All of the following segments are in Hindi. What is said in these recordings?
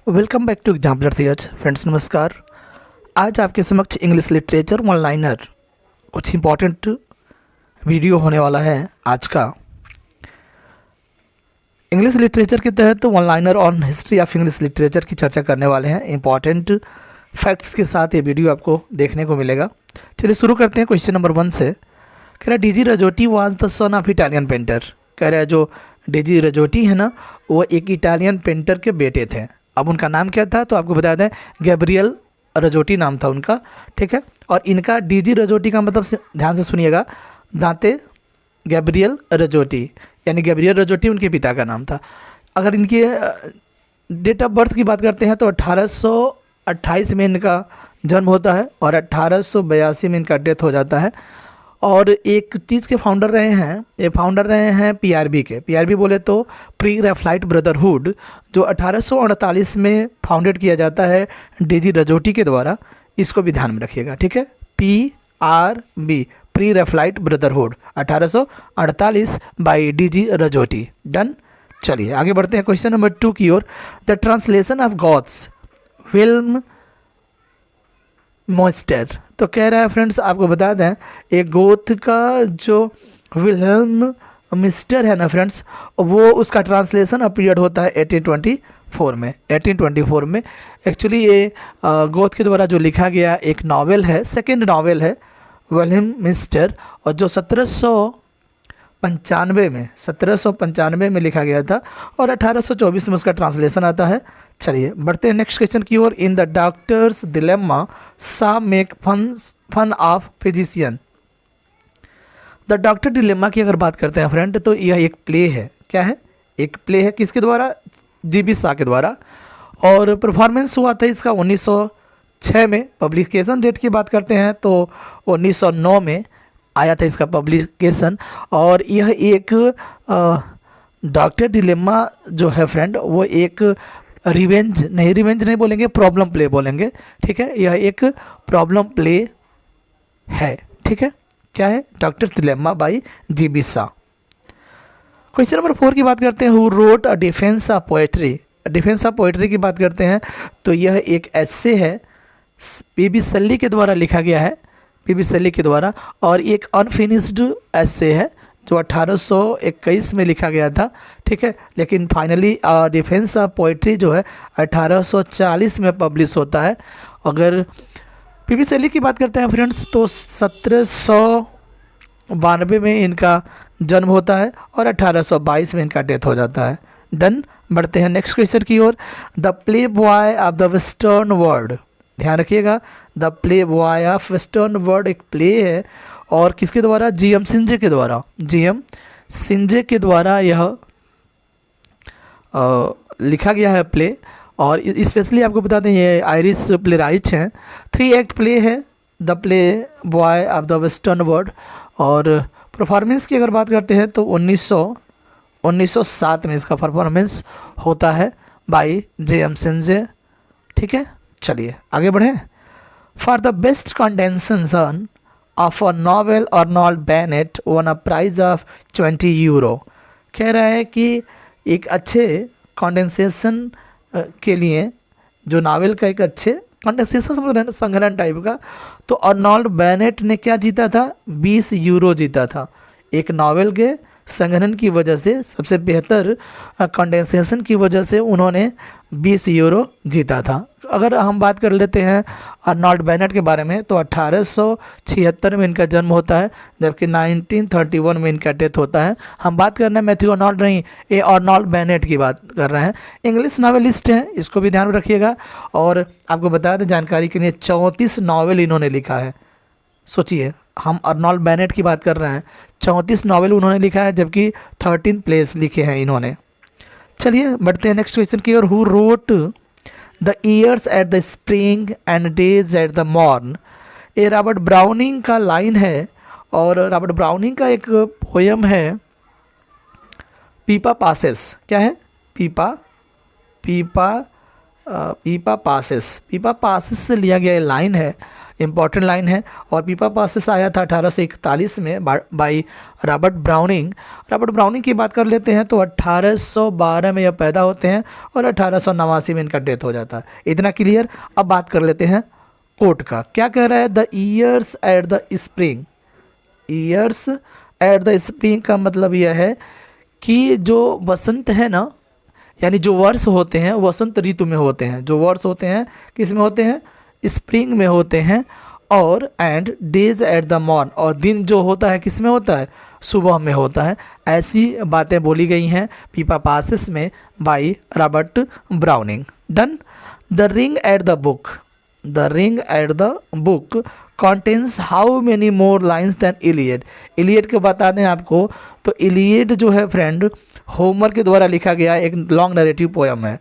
Welcome back to exemplar CH. Friends नमस्कार। आज आपके समक्ष इंग्लिश लिटरेचर वन लाइनर कुछ इंपॉर्टेंट वीडियो होने वाला है। आज का इंग्लिश लिटरेचर के तहत one liner on history of English literature की चर्चा करने वाले हैं। इंपॉर्टेंट फैक्ट्स के साथ ये वीडियो आपको देखने को मिलेगा। चलिए शुरू करते हैं क्वेश्चन नंबर 1 से। कह रहा है DG Rossetti was the son of Italian painter. कह रहा है जो डीजी रजोटी है ना, वो एक इटालियन पेंटर के बेटे थे। अब उनका नाम क्या था तो आपको बता दें, गैब्रियल रजोटी नाम था उनका। ठीक है, और इनका डीजी रजोटी का मतलब ध्यान से सुनिएगा, दांते गैब्रियल रजोटी, यानी गैब्रियल रजोटी उनके पिता का नाम था। अगर इनके डेट ऑफ बर्थ की बात करते हैं तो 1828 में इनका जन्म होता है और 1882 में इनका डेथ हो जाता है। और एक चीज़ के फाउंडर रहे हैं, ये फाउंडर रहे हैं पीआरबी के। पीआरबी बोले तो प्री रैफलाइट ब्रदरहुड, जो 1848 में फाउंडेड किया जाता है डीजी रजोटी के द्वारा। इसको भी ध्यान में रखिएगा, ठीक है। PRB, pre Raphaelite brotherhood, 1848 by DG Rossetti. Done. चलिए आगे बढ़ते हैं क्वेश्चन नंबर 2 की ओर। The translation of God's will monster. तो कह रहा है फ्रेंड्स, आपको बता दें, एक गोथ का जो विल्हेल्म मिस्टर है ना फ्रेंड्स, वो उसका ट्रांसलेशन पीरियड होता है 1824 में। 1824 में एक्चुअली ये गोथ के द्वारा जो लिखा गया एक नावल है, सेकंड नावल है विल्हेल्म मिस्टर, और जो 1795 में लिखा गया था और 1824 में उसका ट्रांसलेशन आता है। चलिए बढ़ते हैं नेक्स्ट क्वेश्चन की ओर। In the doctor's dilemma some make fun of physician. The doctor dilemma की अगर बात करते हैं फ्रेंड, तो यह एक प्ले है। क्या है? एक प्ले है। किसके द्वारा? जीबी शाह के द्वारा। और परफॉर्मेंस हुआ था इसका 1906 में। पब्लिकेशन डेट की बात करते हैं तो 1909 में आया था इसका पब्लिकेशन। और यह एक डॉक्टर डिलेमा जो है फ्रेंड, वो एक रिवेंज नहीं बोलेंगे, प्रॉब्लम प्ले बोलेंगे। ठीक है, यह एक प्रॉब्लम प्ले है। ठीक है, क्या है? Doctor dilemma by GB Shah. Question number 4 की बात करते हैं। Who wrote a defence of poetry. Defence of poetry की बात करते हैं तो यह एक एस्से है, पीबी शैली के द्वारा लिखा गया है, पीबी शैली के द्वारा। और एक अनफिनिश्ड एस्से है जो 1821 में लिखा गया था। ठीक है, लेकिन फाइनली डिफेंस ऑफ पोइट्री जो है 1840 में पब्लिश होता है। अगर पीबी शैली की बात करते हैं फ्रेंड्स तो 1792 में इनका जन्म होता है और 1822 में इनका डेथ हो जाता है। डन। बढ़ते हैं नेक्स्ट क्वेश्चन की ओर। The playboy of the western world. ध्यान रखिएगा, the playboy of western world एक प्ले है और किसके द्वारा? जीएम सिंजे के द्वारा। जीएम सिंजे के द्वारा यह लिखा गया है प्ले। और स्पेशली आपको बता दें, ये आयरिश प्ले राइट्स हैं। 3 एक्ट प्ले है the playboy of the western world. और परफॉर्मेंस की अगर बात करते हैं तो 1907 में इसका परफॉर्मेंस होता है बाई जेएम सिंजे। ठीक है, चलिए आगे बढ़ें। For the best condensation of a novel Arnold Bennett won a prize of 20 euro. कह रहा है कि एक अच्छे कंडेंसेशन के लिए, जो नावल का एक अच्छे कंडेंसेशन संग्रहण टाइप का, तो अर्नोल्ड बेनेट ने क्या जीता था? 20 यूरो जीता था। एक नावल के संग्रहण की वजह से, सबसे बेहतर कंडेंसेशन की वजह से उन्होंने 20 यूरो जीता था। अगर हम बात कर लेते हैं अर्नोल्ड बेनेट के बारे में तो 1876 में इनका जन्म होता है, जबकि 1931 में इनका डेथ होता है। हम बात कर रहे हैं मैथ्यू अर्नोल्ड नहीं, ये अर्नोल्ड बेनेट की बात कर रहे हैं। इंग्लिश नावलिस्ट हैं, इसको भी ध्यान में रखिएगा। और आपको बता दें जानकारी के लिए, 34 नावल इन्होंने लिखा है। सोचिए, हम अर्नोल्ड बेनेट की बात कर रहे हैं, 34 नावल उन्होंने लिखा है, जबकि 13 प्लेस लिखे हैं इन्होंने। चलिए बढ़ते हैं नेक्स्ट क्वेश्चन की ओर। Who wrote the years at the spring and days at the morn. ये रॉबर्ट ब्राउनिंग का लाइन है। और रॉबर्ट ब्राउनिंग का एक पोयम है पीपा पासेस। क्या है? पीपा पासेस। पीपा पासेस से लिया गया ये लाइन है। इम्पॉर्टेंट लाइन है। और पीपा पासेस आया था 1841 में by Robert browning. Robert browning की बात कर लेते हैं तो 1812 में यह पैदा होते हैं और 1889 में इनका डेथ हो जाता है। इतना क्लियर। अब बात कर लेते हैं कोट का। क्या कह रहा है? The years at the spring. Years at the spring का मतलब यह है कि जो वसंत है ना, यानी जो वर्ष होते हैं वसंत ऋतु में होते हैं। जो वर्ष होते हैं किस में होते हैं? स्प्रिंग में होते हैं। और and days at the morn, और दिन जो होता है किस में होता है? सुबह में होता है। ऐसी बातें बोली गई हैं पीपा पासेस में by Robert Browning. Done. The ring at the book. The ring at the book contains how many more lines than Iliad. Iliad के बता दें आपको तो इलियड जो है फ्रेंड होमर के द्वारा लिखा गया एक लॉन्ग नरेटिव पोयम है,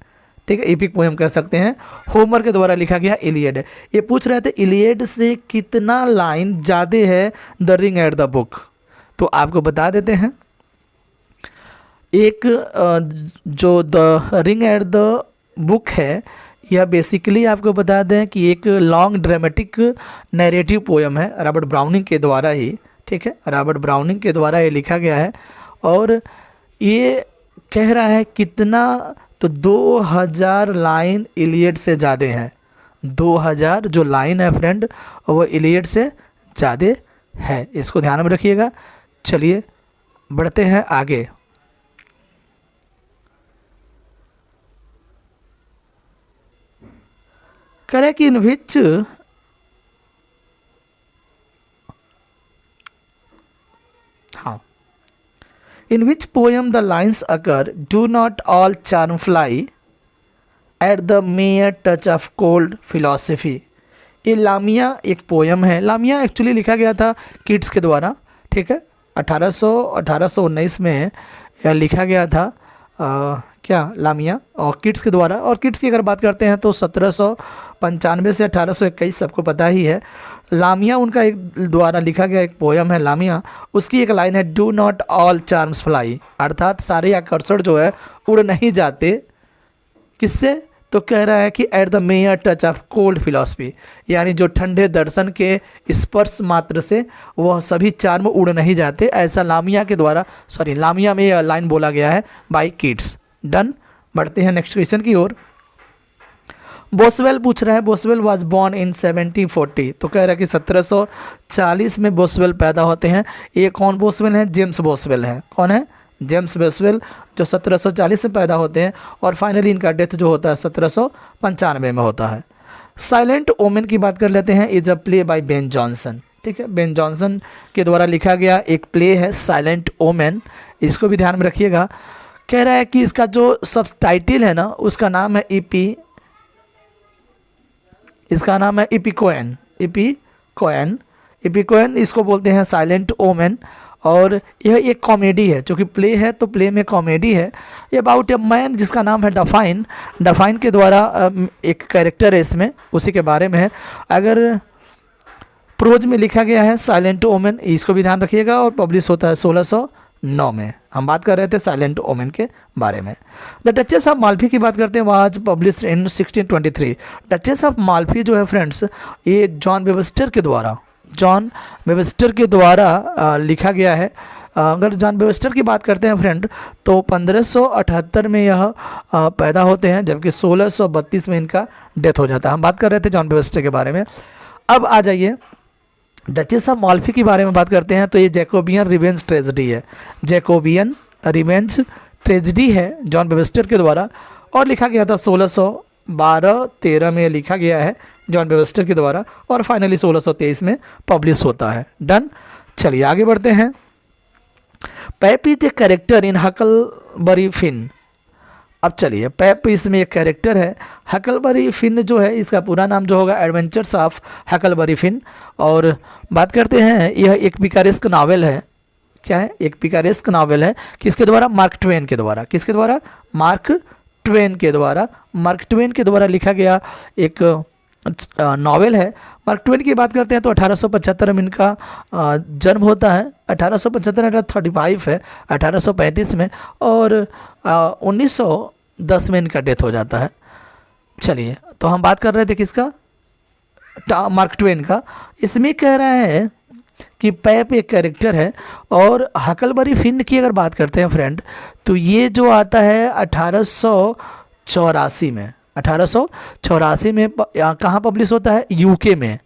ठीक है, एपिक पोयम कह सकते हैं। होमर के द्वारा लिखा गया इलियड है। ये पूछ रहे थे इलियड से कितना लाइन ज़्यादा है the ring at the book, तो आपको बता देते हैं। एक जो the ring at the book है यह बेसिकली आपको बता दें कि एक लॉन्ग ड्रामेटिक नैरेटिव पोयम है रॉबर्ट ब्राउनिंग के द्वारा ही, ठीक है, रॉबर्ट ब्राउनिंग के द्वारा ये लिखा गया है। और ये कह रहा है कितना, तो 2000 लाइन इलियड से ज़्यादा है। 2000 जो लाइन है फ्रेंड वो इलियड से ज़्यादा है, इसको ध्यान में रखिएगा। चलिए बढ़ते हैं आगे। Correct in which in which poem the lines occur, do not all charm fly at the mere touch of cold philosophy। ये लामिया एक पोयम है। लामिया एक्चुअली लिखा गया था किड्स के द्वारा, ठीक है, 1819 में यह लिखा गया था। क्या लामिया और किड्स के द्वारा। और किड्स की अगर बात करते हैं तो 1795 से 1821 सबको पता ही है। लामिया उनका एक द्वारा लिखा गया एक पोयम है लामिया। उसकी एक लाइन है do not all charms fly, अर्थात सारे आकर्षण जो है उड़ नहीं जाते। किससे? तो कह रहा है कि at the mayor touch of cold philosophy, यानी जो ठंडे दर्शन के स्पर्श मात्र से वह सभी चार्म उड़ नहीं जाते। ऐसा लामिया के द्वारा, सॉरी लामिया में यह लाइन बोला गया है बाई किड्स। डन। बढ़ते हैं नेक्स्ट क्वेश्चन की ओर। बोसवेल पूछ रहा है बोसवेल वाज बोर्न इन 1740, तो कह रहा है कि 1740 में बोसवेल पैदा होते हैं। ये कौन बोसवेल है? जेम्स बोसवेल है। कौन है? जेम्स बोसवेल, जो 1740 में पैदा होते हैं और फाइनली इनका डेथ जो होता है 1795 में होता है। साइलेंट ओमेन की बात कर लेते हैं। Is a play by Ben Jonson, ठीक है, बेन जॉनसन के द्वारा लिखा गया एक प्ले है साइलेंट ओमेन, इसको भी ध्यान में रखिएगा। कह रहा है कि इसका जो सब टाइटिल है ना उसका नाम है इसका नाम है इपिकोएन। इपिकोएन इसको बोलते हैं साइलेंट ओमेन। और यह एक कॉमेडी है, जो कि प्ले है तो प्ले में कॉमेडी है। ये अबाउट ए मैन जिसका नाम है डफाइन। डफाइन के द्वारा एक कैरेक्टर है इसमें, उसी के बारे में है। अगर प्रोज में लिखा गया है साइलेंट ओमेन, इसको भी ध्यान रखिएगा। और पब्लिश होता है 1609 में। हम बात कर रहे थे साइलेंट ओमेन के बारे में। द डचेस ऑफ माल्फी की बात करते हैं, was publish in 1623। Duchess of Malfi जो है फ्रेंड्स ये जॉन वेबस्टर के द्वारा लिखा गया है। अगर जॉन वेबस्टर की बात करते हैं फ्रेंड तो 1578 में यह पैदा होते हैं, जबकि 1632 में इनका डेथ हो जाता है। हम बात कर रहे थे जॉन वेबस्टर के बारे में। अब आ जाइए डचेस ऑफ माल्फी के बारे में बात करते हैं। तो ये जैकोबियन रिवेंज ट्रेजेडी है। जैकोबियन रिवेंज ट्रेजेडी है जॉन वेबस्टर के द्वारा, और लिखा गया था 1612-13 में लिखा गया है जॉन वेबस्टर के द्वारा, और फाइनली 1623 में पब्लिश होता है। डन। चलिए आगे बढ़ते हैं। Pap is a character in Huckleberry Finn. अब चलिए, पेप इसमें एक कैरेक्टर है। हकलबरी फिन जो है इसका पूरा नाम जो होगा एडवेंचर्स ऑफ हकलबरी फिन। और बात करते हैं, यह एक पिकारेस्क नावल है। क्या है? एक पिकारेस्क नावल है। किसके द्वारा? मार्क ट्वेन के द्वारा। किसके द्वारा? मार्क ट्वेन के द्वारा। मार्क ट्वेन के द्वारा लिखा गया एक नावल है। मार्क ट्वेन की बात करते हैं तो 1875 में इनका जन्म होता है। 1875 है 1835 में, और 1910 में इनका डेथ हो जाता है। चलिए, तो हम बात कर रहे थे किसका? मार्क ट्वेन का। इसमें कह रहा है कि पैप एक कैरेक्टर है। और हकलबरी फिन की अगर बात करते हैं फ्रेंड, तो ये जो आता है 1884 में, 1884 में कहाँ पब्लिश होता है? यूके में,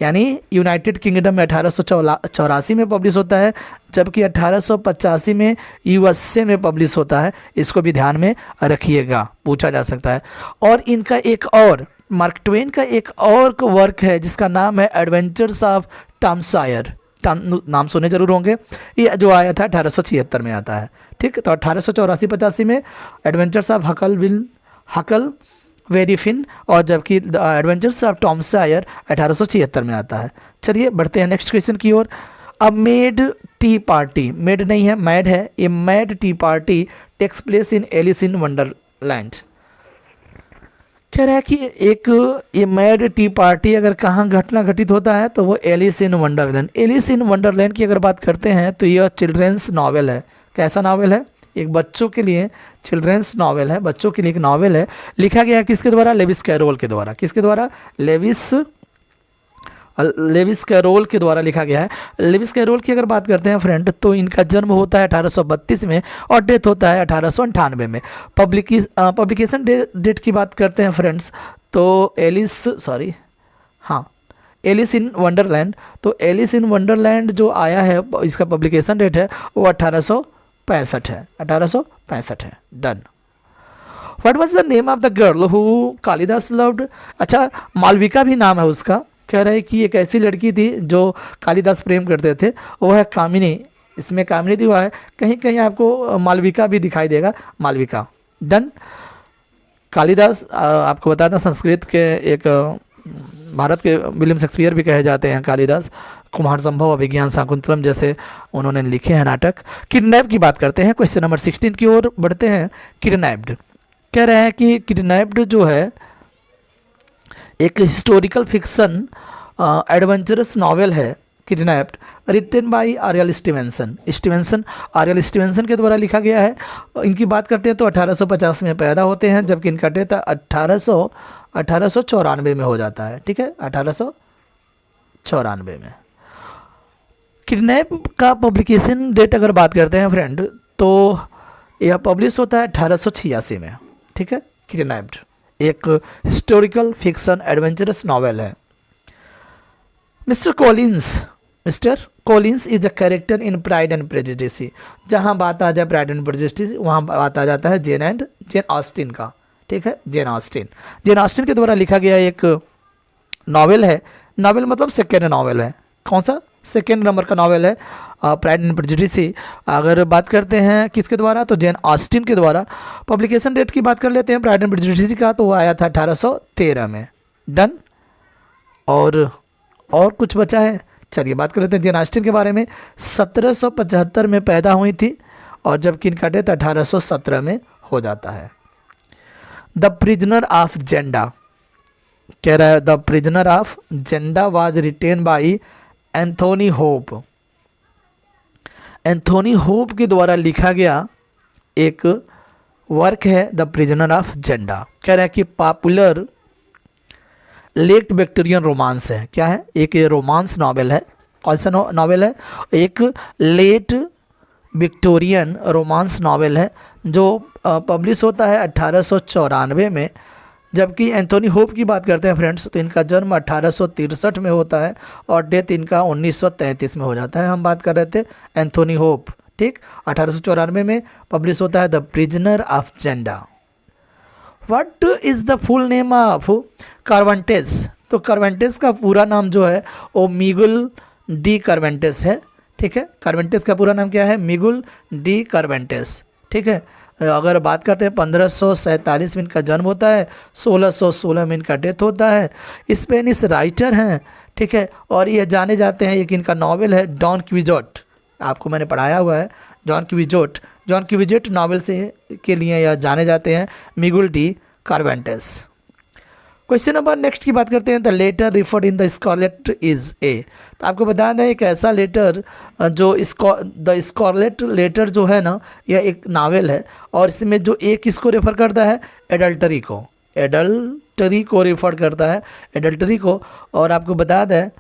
यानी यूनाइटेड किंगडम में 1884 में पब्लिश होता है, जबकि 1885 में यूएसए में पब्लिश होता है। इसको भी ध्यान में रखिएगा, पूछा जा सकता है। और इनका एक और, मार्क ट्वेन का एक और वर्क है जिसका नाम है एडवेंचर्स ऑफ टॉम सायर। नाम सुने जरूर होंगे। ये जो आया था 1876 में आता है, ठीक। तो 1884-85 में एडवेंचर्स ऑफ हकल वेरी फिन, और जबकि एडवेंचर्स ऑफ टॉम सायर 1876 में आता है। चलिए बढ़ते हैं नेक्स्ट क्वेश्चन की ओर। A made tea party, made नहीं है मैड है, a mad tea party takes place in Alice in Wonderland. कह रहा है कि एक ये मैड टी पार्टी अगर कहाँ घटना घटित होता है तो वो Alice in Wonderland. Alice in Wonderland की अगर बात करते हैं तो यह चिल्ड्रेंस नॉवेल है। कैसा नॉवेल है? एक बच्चों के लिए चिल्ड्रेंस नॉवेल है, बच्चों के लिए एक नॉवेल है। लिखा गया है किसके द्वारा? लेविस कैरोल के द्वारा। किसके द्वारा? लेविस कैरोल के द्वारा लिखा गया है। लेविस कैरोल की अगर बात करते हैं फ्रेंड, तो इनका जन्म होता है 1832 में और डेथ होता है 1898 में। पब्लिकेशन डेट की बात करते हैं फ्रेंड्स, तो एलिस इन वंडरलैंड। तो एलिस इन वंडरलैंड जो आया है, इसका पब्लिकेशन डेट है वो 1865 है, 1865 है। Done. What was the name of the girl who Kalidas loved? अच्छा, मालविका भी नाम है उसका। कह रहे हैं कि एक ऐसी लड़की थी जो कालिदास प्रेम करते थे, वो है कामिनी। इसमें कामिनी दिखा है, कहीं कहीं आपको मालविका भी दिखाई देगा, मालविका। डन। कालिदास आपको बताता संस्कृत के एक भारत के विलियम शेक्सपियर भी कहे जाते हैं कालिदास। कुमार संभव, अभिज्ञान शाकुंतलम जैसे उन्होंने लिखे हैं नाटक। किडनैप की बात करते हैं, क्वेश्चन नंबर 16 की ओर बढ़ते हैं। किडनैप्ड, कह रहे हैं कि किडनैप्ड जो है एक हिस्टोरिकल फिक्शन एडवेंचरस नॉवेल है। Kidnapped written by R L Stevenson R L Stevenson के द्वारा लिखा गया है। इनकी बात करते हैं तो 1850 में पैदा होते हैं, जबकि इनका डेथ 1894 में हो जाता है, ठीक है, 1894 में। किडनैप का पब्लिकेशन डेट अगर बात करते हैं फ्रेंड, तो यह पब्लिश होता है 1886 में, ठीक है। किडनैप्ड एक हिस्टोरिकल फिक्शन एडवेंचरस नॉवेल है। Mister Collins is a character in pride and prejudice. जहाँ बात आ जाए प्राइड एंड प्रेजुडिस, वहाँ बात आ जाता है जेन ऑस्टिन का, ठीक है। जेन ऑस्टिन के द्वारा लिखा गया एक नॉवेल है। नॉवेल मतलब सेकेंड नॉवेल है। कौन सा? सेकेंड नंबर का नॉवेल है प्राइड एंड प्रेजुडिस। अगर बात करते हैं किसके द्वारा, तो जेन ऑस्टिन के द्वारा। पब्लिकेशन डेट की बात कर लेते हैं प्राइड एंड प्रेजुडिस का, तो वो आया था 1813 में। डन। और कुछ बचा है, चलिए बात कर लेते हैं जेन ऑस्टिन के बारे में। 1775 में पैदा हुई थी और जबकि इनका डेथ 1817 में हो जाता है। द प्रिजनर ऑफ जेंडा, कह रहा है the prisoner of Zenda was written by Anthony Hope. Anthony Hope के द्वारा लिखा गया एक वर्क है द प्रिजनर ऑफ जेंडा। कह रहा है कि पॉपुलर लेट विक्टोरियन रोमांस है। क्या है? एक रोमांस नॉवेल है। कौन सा नॉवेल है? एक लेट विक्टोरियन रोमांस नॉवेल है जो पब्लिश होता है 1894 में। जबकि एंथोनी होप की बात करते हैं फ्रेंड्स, तो इनका जन्म 1863 में होता है और डेथ इनका 1933 में हो जाता है। हम बात कर रहे थे एंथोनी होप, ठीक। 1894 में पब्लिश होता है the prisoner of Zenda. What is the full name of Cervantes? तो कार्वेंटेस का पूरा नाम जो है वो मिगुल डी कार्वेंटेस है, ठीक है। कार्वेंटेस का पूरा नाम क्या है? मिगुल डी कार्वेंटेस, ठीक है। अगर बात करते हैं 1547 में इनका जन्म होता है, 1616 में इनका डेथ होता है। स्पेनिश राइटर हैं, ठीक है। और ये जाने जाते हैं, एक इनका नॉवेल है डॉन क्विजोट, आपको मैंने पढ़ाया हुआ है जॉन क्विजोट नॉवेल से के लिए यह जाने जाते हैं Miguel de Cervantes. Question number next की बात करते हैं। The letter referred in the scarlet is a. तो आपको बता दें एक ऐसा लेटर जो द स्कारलेट लेटर जो है ना, यह एक नावल है और इसमें जो ए किसको रेफर करता है? एडल्टरी को। एडल्टरी को रिफर करता है, एडल्टरी को। और आपको बता दें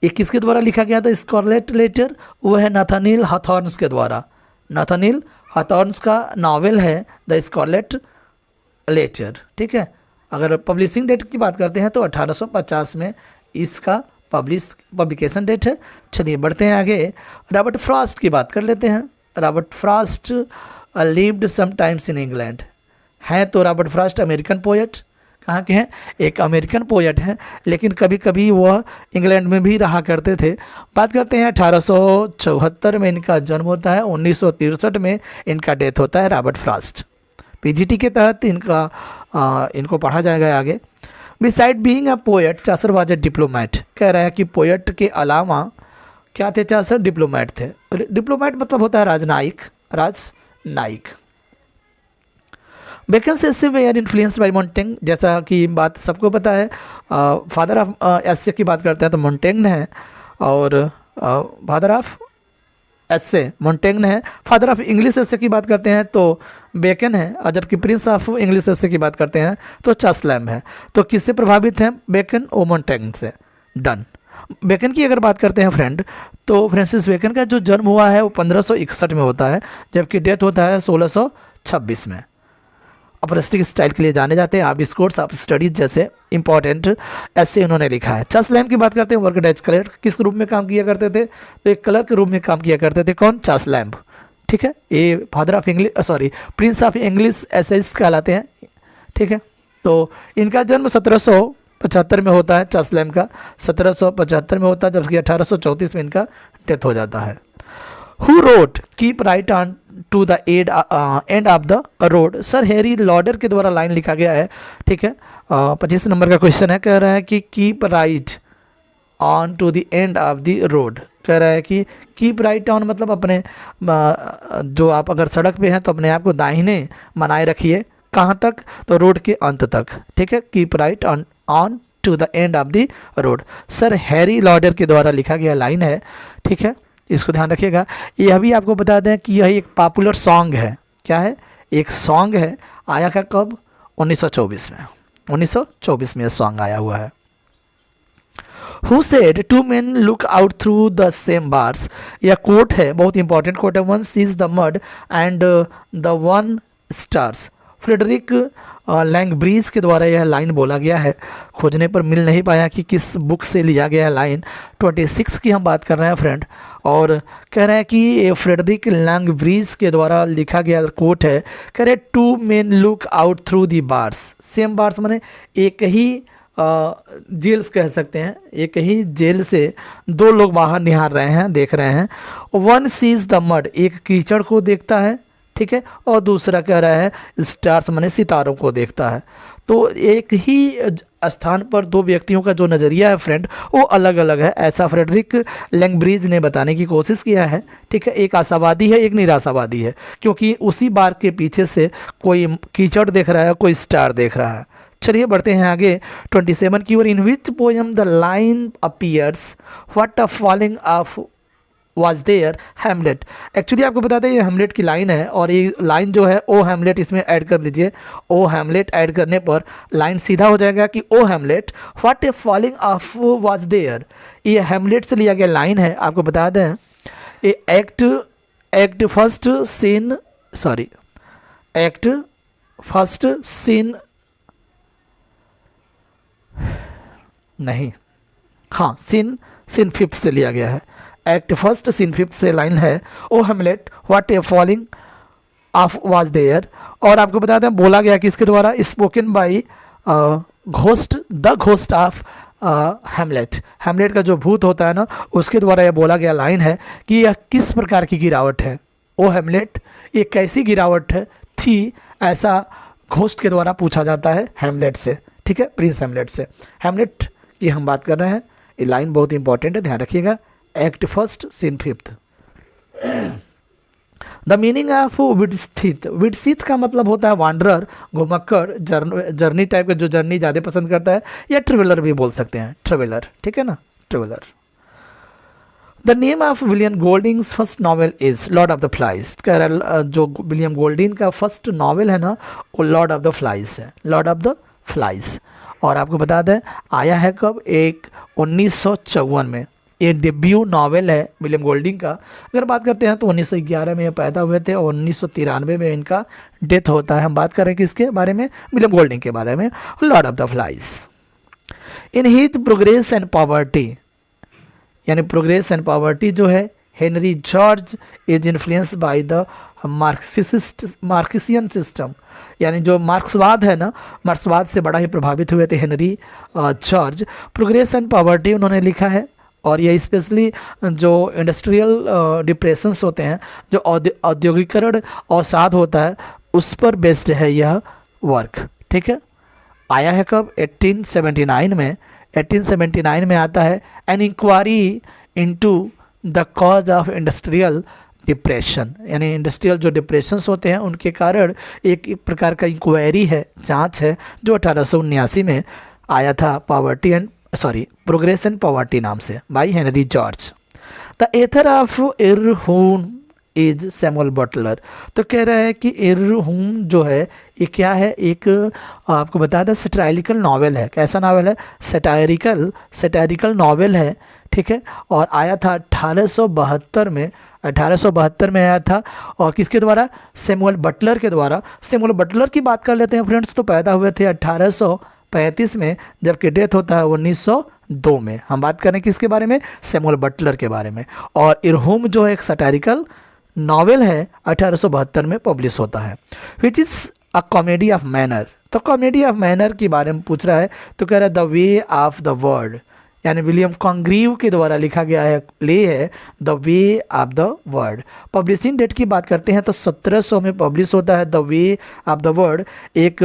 ये किसके द्वारा लिखा गया था स्कारलेट लेटर, वो है नाथानिएल हॉथॉर्न्स के द्वारा। नाथानिएल हॉथॉर्न्स का नावल है द स्कारलेट लेटर, ठीक है। अगर पब्लिशिंग डेट की बात करते हैं तो 1850 में इसका पब्लिकेशन डेट है। चलिए बढ़ते हैं आगे, रॉबर्ट फ्रॉस्ट की बात कर लेते हैं। Robert Frost lived some times in England, हैं तो रॉबर्ट फ्रॉस्ट अमेरिकन पोएट, कहाँ के हैं, एक अमेरिकन पोएट हैं, लेकिन कभी कभी वह इंग्लैंड में भी रहा करते थे। बात करते हैं 1874 में इनका जन्म होता है, 1963 में इनका डेथ होता है रॉबर्ट फ्रॉस्ट। पीजीटी के तहत इनको पढ़ा जाएगा आगे। Beside being a poet Chaucer was a diplomat, कह रहा है कि पोएट के अलावा क्या थे चासर, डिप्लोमैट थे। डिप्लोमैट मतलब होता है राजनायिक, राजनायिक। Bacon's essay were influenced by Montaigne, जैसा कि बात सबको पता है। फादर ऑफ एसे की बात करते हैं तो मोंटेग है, और फादर ऑफ एसे मोंटेग है। फादर ऑफ इंग्लिश एसे की बात करते हैं तो बेकन है, और जबकि प्रिंस ऑफ इंग्लिश एसे की बात करते हैं तो चार्ल्स लैम्ब है। तो किससे प्रभावित हैं, बेकन और मोंटेग से। डन। बेकन की अगर बात करते हैं फ्रेंड, तो फ्रांसिस बेकन का जो जन्म हुआ है वो 1561 में होता है, जबकि डेथ होता है 1626 में। अपरिस्टिक स्टाइल के लिए जाने जाते हैं, आप डिस्कोर्स ऑफ स्टडीज जैसे इंपॉर्टेंट ऐसे उन्होंने लिखा है। चार्ल्स लैम्ब की बात करते हैं, वर्क एज कलर किस रूप में काम किया करते थे, तो एक कलर के रूप में काम किया करते थे। कौन, चार्ल्स लैम्ब, ठीक है। ये father of English Prince of English essayist कहलाते हैं, ठीक है। तो इनका जन्म 1775 में होता है, चार्ल्स लैम्ब का 1775 में होता है, जबकि 1834 में इनका डेथ हो जाता है। Who wrote keep right on to the end of the road, sir Harry Lauder के द्वारा लाइन लिखा गया है, ठीक है। 25 नंबर का क्वेश्चन है, कह रहा है कि keep right on to the end of the road, कह रहा है कि कीप राइट ऑन मतलब अपने जो आप अगर सड़क पे हैं तो अपने आप को दाहिने बनाए रखिए, कहाँ तक, तो रोड के अंत तक, ठीक है। Keep right on to the end of the road, sir Harry Lauder के द्वारा लिखा गया लाइन है, ठीक है। इसको ध्यान रखिएगा। यह भी आपको बता दें कि यह एक पॉपुलर सॉन्ग है, क्या है, एक सॉन्ग है। आया का कब, 1924 में, 1924 में यह सॉन्ग आया हुआ है। Who said two men look out through the same bars, यह कोट है, बहुत इंपॉर्टेंट कोट है। One sees the mud and the one stars, Frederick Langbridge के द्वारा यह लाइन बोला गया है। खोजने पर मिल नहीं पाया कि किस बुक से लिया गया लाइन। 26 की हम बात कर रहे हैं फ्रेंड, और कह रहे हैं कि ये फ्रेडरिक लैंगब्रीज के द्वारा लिखा गया कोट है। कह रहे two men look out through the bars, same bars माने एक ही जेल्स कह सकते हैं, एक ही जेल से दो लोग बाहर निहार रहे हैं, देख रहे हैं। वन सीज द मड, एक कीचड़ को देखता है, ठीक है, और दूसरा कह रहा है स्टार्स माने सितारों को देखता है। तो एक ही स्थान पर दो व्यक्तियों का जो नज़रिया है फ्रेंड वो अलग अलग है, ऐसा फ्रेडरिक लैंगब्रीज ने बताने की कोशिश किया है, ठीक है। एक आशावादी है, एक निराशावादी है, क्योंकि उसी बार के पीछे से कोई कीचड़ देख रहा है, कोई स्टार देख रहा है। चलिए बढ़ते हैं आगे 27 की ओर। In which poem the line appears what a falling off was there Hamlet, actually आपको बता दें ये हैमलेट की लाइन है, और ये लाइन जो है ओ हैमलेट इसमें ऐड कर दीजिए। ओ हैमलेट ऐड करने पर लाइन सीधा हो जाएगा कि O Hamlet what a falling off was there, ये हैमलेट से लिया गया लाइन है। आपको बता दें ये एक्ट फर्स्ट सीन नहीं, हाँ सीन फिफ्थ से लिया गया है। एक्ट फर्स्ट सीन फिफ्थ से लाइन है, O Hamlet what a falling off was there. और आपको बता दें बोला गया किसके द्वारा, spoken by the ghost of Hamlet, Hamlet का जो भूत होता है ना उसके द्वारा यह बोला गया लाइन है कि यह किस प्रकार की गिरावट है, ओ हैमलेट ये कैसी गिरावट है थी, ऐसा घोस्ट के द्वारा पूछा जाता है हैमलेट से, ठीक है, प्रिंस हैमलेट से। हैमलेट की हम बात कर रहे हैं, ये लाइन बहुत इंपॉर्टेंट है, ध्यान रखिएगा। Act first scene fifth. The meaning of Widsith का मतलब होता है वांडरर, घुमक्कड़, जर्नी टाइप का, जो जर्नी ज़्यादा पसंद करता है, या ट्रेवलर भी बोल सकते हैं, ट्रेवलर, ठीक है ना, traveller. The name of William Golding's first novel is Lord of the Flies. कह रहा जो विलियम गोल्डिंग का फर्स्ट नॉवेल है ना वो लॉर्ड ऑफ द फ्लाइज है, लॉर्ड ऑफ द फ्लाइज। और आपको बता दें आया है कब, 1954 में। ये डेब्यू नॉवेल है विलियम गोल्डिंग का। अगर बात करते हैं तो 1911 में ये पैदा हुए थे और 1993 में इनका डेथ होता है। हम बात कर रहे हैं किसके बारे में, विलियम गोल्डिंग के बारे में, Lord of the flies. In his progress and poverty, यानी प्रोग्रेस एंड पॉवर्टी जो है, Henry George is influence by the Marxian system, यानी जो मार्क्सवाद है ना, मार्क्सवाद से बड़ा ही प्रभावित हुए थे Henry George. Progress and poverty उन्होंने लिखा है और ये स्पेशली जो इंडस्ट्रियल डिप्रेशंस होते हैं, जो औद्योगिकरण अवसाद होता है, उस पर बेस्ड है यह वर्क। ठीक है, आया है कब, 1879 में। 1879 में आता है an inquiry into the cause of industrial depression, यानी इंडस्ट्रियल जो डिप्रेशंस होते हैं उनके कारण एक प्रकार का इंक्वायरी है, जांच है, जो 1879 में आया था, प्रोग्रेस एंड पॉवर्टी नाम से, by Henry George. The author of Erewhon is Samuel Butler. तो कह रहा है कि इरहून जो है ये क्या है, एक आपको बता दें सटायरिकल नॉवेल है। कैसा नॉवेल है, सटायरिकल नॉवेल है। ठीक है, और आया था 1872 में, 1872 में आया था। और किसके द्वारा, सैमुअल बटलर के द्वारा। सैमुअल बटलर की बात कर लेते हैं फ्रेंड्स, तो पैदा हुए थे 1835 में, जबकि डेथ होता है 1902 में। हम बात करें किसके बारे में, सैमुअल बटलर के बारे में। और इरहूम जो है एक सटायरिकल नॉवेल है, 1872 में पब्लिश होता है, which is a comedy of manner. तो कॉमेडी ऑफ मैनर के बारे में पूछ रहा है, तो कह रहा है the way of the world, यानी विलियम कॉन्ग्रीव के द्वारा लिखा गया है, प्ले है the way of the world. Publishing date की बात करते हैं तो 1700 में पब्लिश होता है the way of the word, एक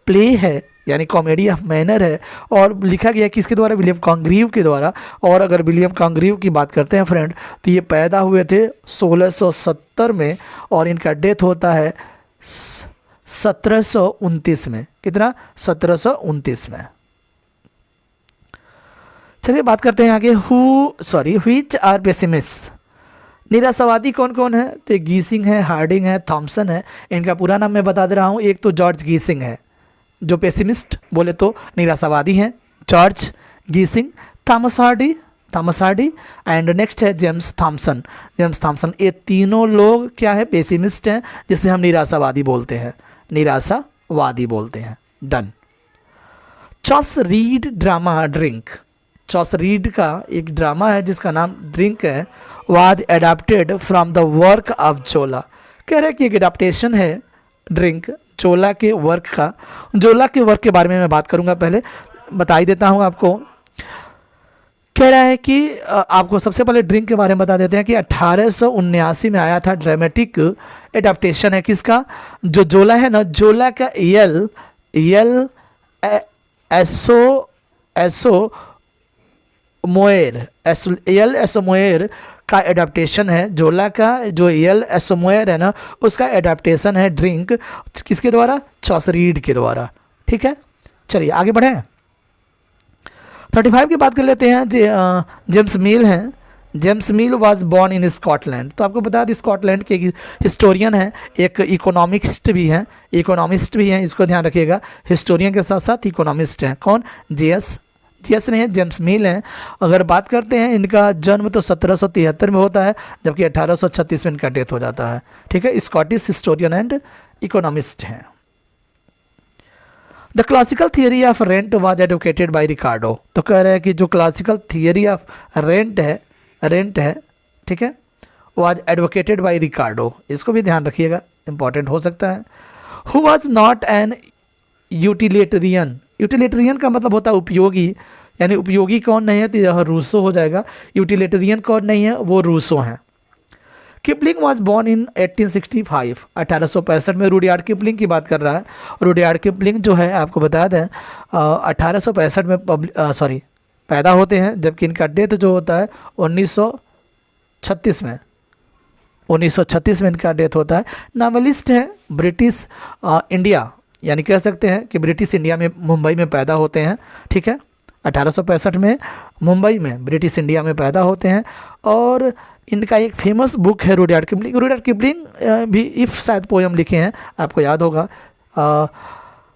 प्ले है, यानी कॉमेडी ऑफ मैनर है, और लिखा गया किसके द्वारा, विलियम कॉन्ग्रीव के द्वारा। और अगर विलियम कॉन्ग्रीव की बात करते हैं फ्रेंड, तो ये पैदा हुए थे 1670 में और इनका डेथ होता है 1729 में। कितना, 1729 में। चलिए बात करते हैं आगे, व्हिच आर पेसिमिस्ट। निराशावादी कौन कौन है, तो गीसिंग है, हार्डिंग है, थॉमसन है। इनका पूरा नाम मैं बता दे रहा हूँ। एक तो जॉर्ज गीसिंग है, जो पेसिमिस्ट बोले तो निराशावादी हैं, George Gissing. Thomas Hardy and next है जेम्स थॉमसन। ये तीनों लोग क्या है, पेसिमिस्ट हैं, जिसे हम निराशावादी बोलते हैं, done. Charles read drama drink. Charles read का एक ड्रामा है जिसका नाम ड्रिंक है, was adapted from the work of जोला। कह रहे हैं कि एक एडाप्टेशन है ड्रिंक जोला के वर्क का। जोला के वर्क के बारे में मैं बात करूंगा, पहले बता ही देता हूं आपको। कह रहा है कि आपको सबसे पहले ड्रिंक के बारे में बता देते हैं कि 1879 में आया था, ड्रामेटिक एडाप्टेशन है किसका, जो जोला है ना, जोला का मोएर का एडाप्टेशन है। जोला का जो मोएर है ना, उसका एडाप्टेशन है ड्रिंक, किसके द्वारा, चार्ल्स रीड के द्वारा। ठीक है, चलिए आगे बढ़े। 35 की बात कर लेते हैं। जेम्स मिल हैं। James mill was born in Scotland. तो आपको बता दें स्कॉटलैंड के हिस्टोरियन है, एक इकोनॉमिस्ट भी हैं, इसको ध्यान रखिएगा। हिस्टोरियन के साथ साथ इकोनॉमिस्ट हैं। कौन, जीएस नहीं है, जेम्स मिल हैं। अगर बात करते हैं, इनका जन्म तो 1773 में होता है, जबकि 1836 में इनका डेथ हो जाता है। ठीक है, स्कॉटिश हिस्टोरियन एंड इकोनॉमिस्ट हैं। The classical theory of rent was advocated by Ricardo. तो कह रहे हैं कि जो क्लासिकल थियरी ऑफ रेंट है, ठीक है, वाज एडवोकेटेड बाय रिकार्डो। इसको भी ध्यान रखिएगा, इंपॉर्टेंट हो सकता है। Who was not an utilitarian. Utilitarian का मतलब होता है उपयोगी, यानी उपयोगी कौन नहीं है, तो यह रूसो हो जाएगा। यूटिलिटेरियन कौन नहीं है, वो रूसो हैं। किपलिंग वॉज बॉर्न इन 1865, 1865 में। रुडयार्ड किपलिंग की बात कर रहा है। रुडयार्ड किपलिंग जो है आपको बता दें 1865 में पैदा होते हैं, जबकि इनका डेथ जो होता है 1936 में। 1936 में इनका डेथ होता है। नावलिस्ट है, ब्रिटिश इंडिया, यानी कह सकते हैं कि ब्रिटिश इंडिया में, मुंबई में पैदा होते हैं। ठीक है, 1865 में मुंबई में ब्रिटिश इंडिया में पैदा होते हैं। और इनका एक फेमस बुक है रुडयार्ड किपलिंग। रुडयार्ड किपलिंग भी इफ़ शायद पोयम लिखे हैं, आपको याद होगा।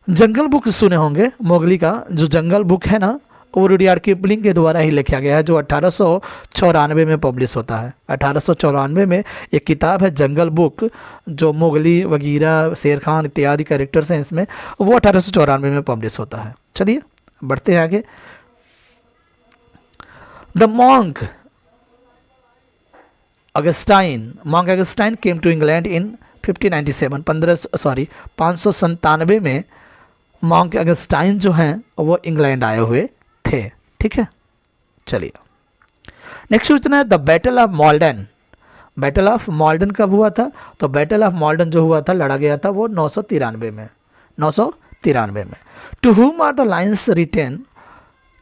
जंगल बुक सुने होंगे, मोगली का जो जंगल बुक है ना, वो रुडयार्ड किपलिंग के द्वारा ही लिखा गया है, जो 1894 में पब्लिश होता है। 1894 में एक किताब है जंगल बुक, जो मोगली वगैरह शेर खान इत्यादि कैरेक्टर्स हैं इसमें, वो 1894 में पब्लिश होता है। चलिए बढ़ते हैं आगे। The monk Augustine came to England in 1597 597 में मॉन्क अगस्टाइन जो हैं वो इंग्लैंड आए हुए थे। ठीक है, चलिए नेक्स्ट पूछना है the battle of Maldon. Battle of Maldon कब हुआ था? तो बैटल ऑफ मॉल्डन जो हुआ था, लड़ा गया था, वो 993 में। 993 में। To whom are the lines retain,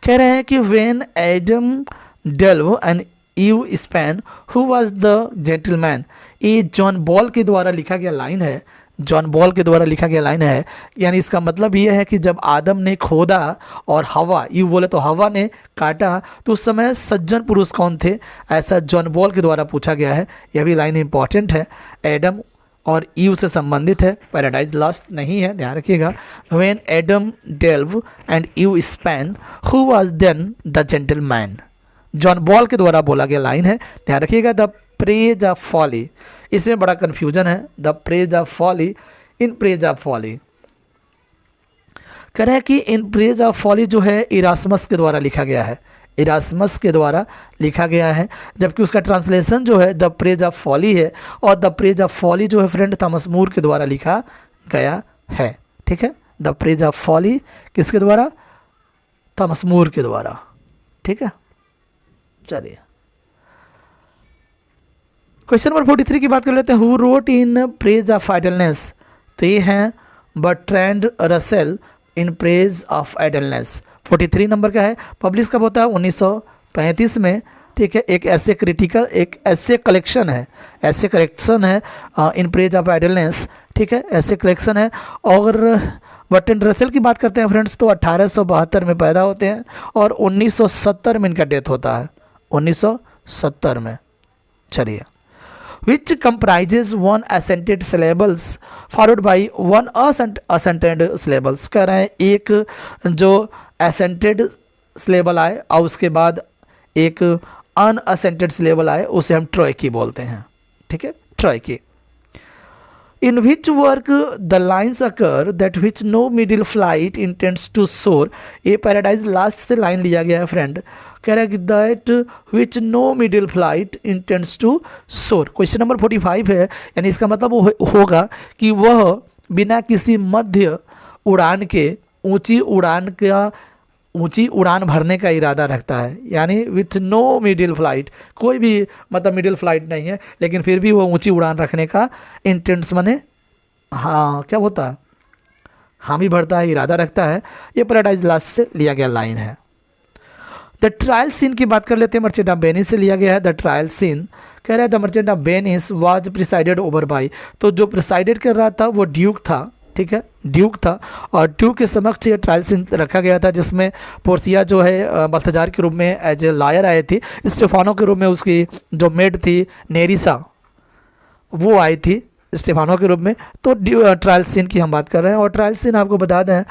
कह रहे हैं कि when Adam delved and Eve span who was the gentleman. ये जॉन बॉल के द्वारा लिखा गया लाइन है, जॉन बॉल के द्वारा लिखा गया लाइन है। यानी इसका मतलब ये है कि जब आदम ने खोदा और हवा, यूँ बोले तो हवा ने काटा, तो उस समय सज्जन पुरुष कौन थे, ऐसा जॉन बॉल के द्वारा पूछा गया है। यह भी लाइन इंपॉर्टेंट है, एडम और ईव से संबंधित है, पैराडाइज लॉस्ट नहीं है, ध्यान रखिएगा। When Adam delved and Eve span who was then the gentleman, John Ball के द्वारा बोला गया लाइन है, ध्यान रखिएगा। द प्रेज ऑफ फॉली, इसमें बड़ा कन्फ्यूजन है। The praise of folly, in praise of folly, कह रहे हैं कि इन प्रेज ऑफ फॉली जो है इरास्मस के द्वारा लिखा गया है, इरास्मस के द्वारा लिखा गया है, जबकि उसका ट्रांसलेशन जो है द प्रेज ऑफ फॉली है। और द प्रेज ऑफ फॉली जो है फ्रेंड थॉमस मूर के द्वारा लिखा गया है। ठीक है, द प्रेज ऑफ फॉली किसके द्वारा? थॉमस मूर के द्वारा। ठीक है, चलिए क्वेश्चन नंबर 43 की बात कर लेते हैं। Who wrote in praise of idleness, तो ये हैं Bertrand Russell in praise of idleness. 43 number का है, पब्लिश कब होता है? 1935 में। ठीक है, एक ऐसे क्रिटिकल, एक ऐसे कलेक्शन है, ऐसे कलेक्शन है इन प्रेज ऑफ आइडलनेस। ठीक है, ऐसे कलेक्शन है। और बर्ट्रैंड रसेल की बात करते हैं फ्रेंड्स, तो 1872 में पैदा होते हैं और 1970 में इनका डेथ होता है, 1970 में। चलिए, which comprises one accented syllables followed by one accented syllables, कह रहे हैं एक जो accented syllable आए और उसके बाद एक unaccented syllable आए, उसे हम ट्रोइकी बोलते हैं। ठीक है, ट्रोइकी। In which work the lines occur that which no middle flight intends to soar, ये पैराडाइज लास्ट से लाइन लिया गया है फ्रेंड। कह रहा है कि that which no middle flight intends to soar. Question number 45 है, यानी इसका मतलब वो होगा कि वह बिना किसी मध्य उड़ान के ऊंची उड़ान भरने का इरादा रखता है। यानी विथ नो मिडिल फ्लाइट, कोई भी मतलब मिडिल फ्लाइट नहीं है, लेकिन फिर भी वो ऊंची उड़ान रखने का इंटेंट्स माने हाँ क्या होता है, हामी भरता है, इरादा रखता है। ये पैराडाइज लास्ट से लिया गया लाइन है। द ट्रायल सीन की बात कर लेते हैं, मर्चेंट ऑफ वेनिस से लिया गया है। द ट्रायल सीन कह रहा है the merchant of Venice was presided over by, तो जो प्रिसाइडेड कर रहा था वो ड्यूक था। ठीक है, ड्यूक था और ड्यूक के समक्ष ये ट्रायल सीन रखा गया था, जिसमें पोर्सिया जो है बल्थजार के रूप में एज ए लायर आए थे, स्टेफानो के रूप में उसकी जो मेड थी नेरिसा वो आई थी स्टेफानो के रूप में। तो ट्रायल सीन की हम बात कर रहे हैं। और ट्रायल सीन आपको बता दें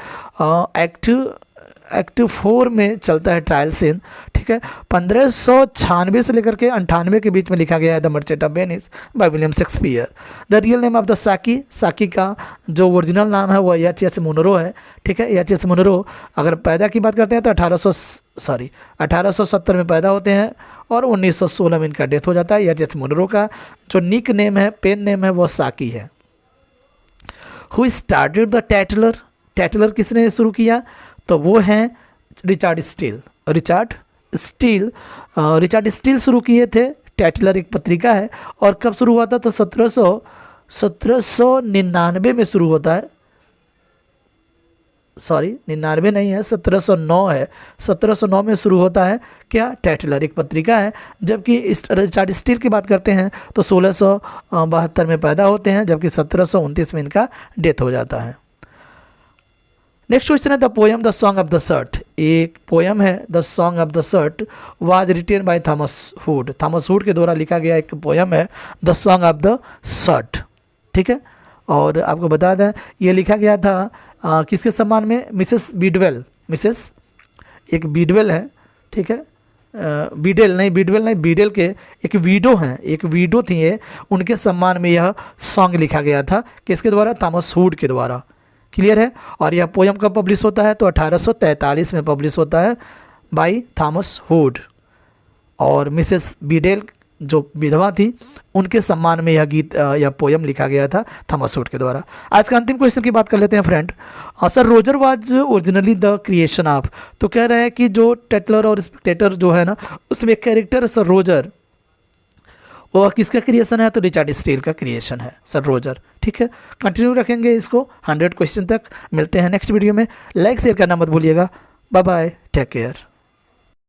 एक्ट 4 में चलता है ट्रायल सीन। ठीक है, 1596 से लेकर के 98 के बीच में लिखा गया है the merchant of Venice by William Shakespeare. The real name of the साकी का जो ओरिजिनल नाम है वो एच मुनरो है। ठीक है, एच मुनरो। अगर पैदा की बात करते हैं तो 1870 में पैदा होते हैं और 1916 में इनका डेथ हो जाता है। एच मुनरो का जो निक नेम है, पेन नेम है, वो साकी है। हु स्टार्टेड द टैटलर, टैटलर किसने शुरू किया? तो वो हैं रिचर्ड स्टील शुरू किए थे। टैटलर एक पत्रिका है और कब शुरू हुआ था? तो 1799 में शुरू होता है। 99 नहीं है, 1709 है। 1709 में शुरू होता है क्या? टैटलर एक पत्रिका है। जबकि रिचर्ड स्टील की बात करते हैं तो 1672 में पैदा होते हैं, जबकि 1729 में इनका डेथ हो जाता है। नेक्स्ट क्वेश्चन है the poem the song of the shirt. एक पोयम है the song of the shirt was written by Thomas Hood. Thomas Hood के द्वारा लिखा गया एक पोयम है the song of the shirt, ठीक है। और आपको बता दें ये लिखा गया था किसके सम्मान में, मिसेस बीडवेल, मिसेस एक बीडवेल है, ठीक है, बीडेल नहीं बीडेल के एक वीडो हैं, एक वीडो थी ये, उनके सम्मान में यह सॉन्ग लिखा गया था, किसके द्वारा, थॉमस हुड के द्वारा। क्लियर है। और यह पोयम कब पब्लिश होता है, तो 1843 में पब्लिश होता है बाय थॉमस हुड। और मिसेस बीडेल जो विधवा थी उनके सम्मान में यह गीत यह पोयम लिखा गया था थॉमस हुड के द्वारा। आज का अंतिम क्वेश्चन की बात कर लेते हैं friend. Sir Roger was originally the creation of, तो कह रहे हैं कि जो टेटलर और स्पेक्टेटर जो है ना उसमें एक कैरेक्टर सर रोजर, वो किसका क्रिएशन है, तो रिचर्ड स्टील का क्रिएशन है सर रोजर, ठीक है। कंटिन्यू रखेंगे इसको 100 क्वेश्चन तक। मिलते हैं नेक्स्ट वीडियो में। लाइक शेयर करना मत भूलिएगा। Bye bye, take care.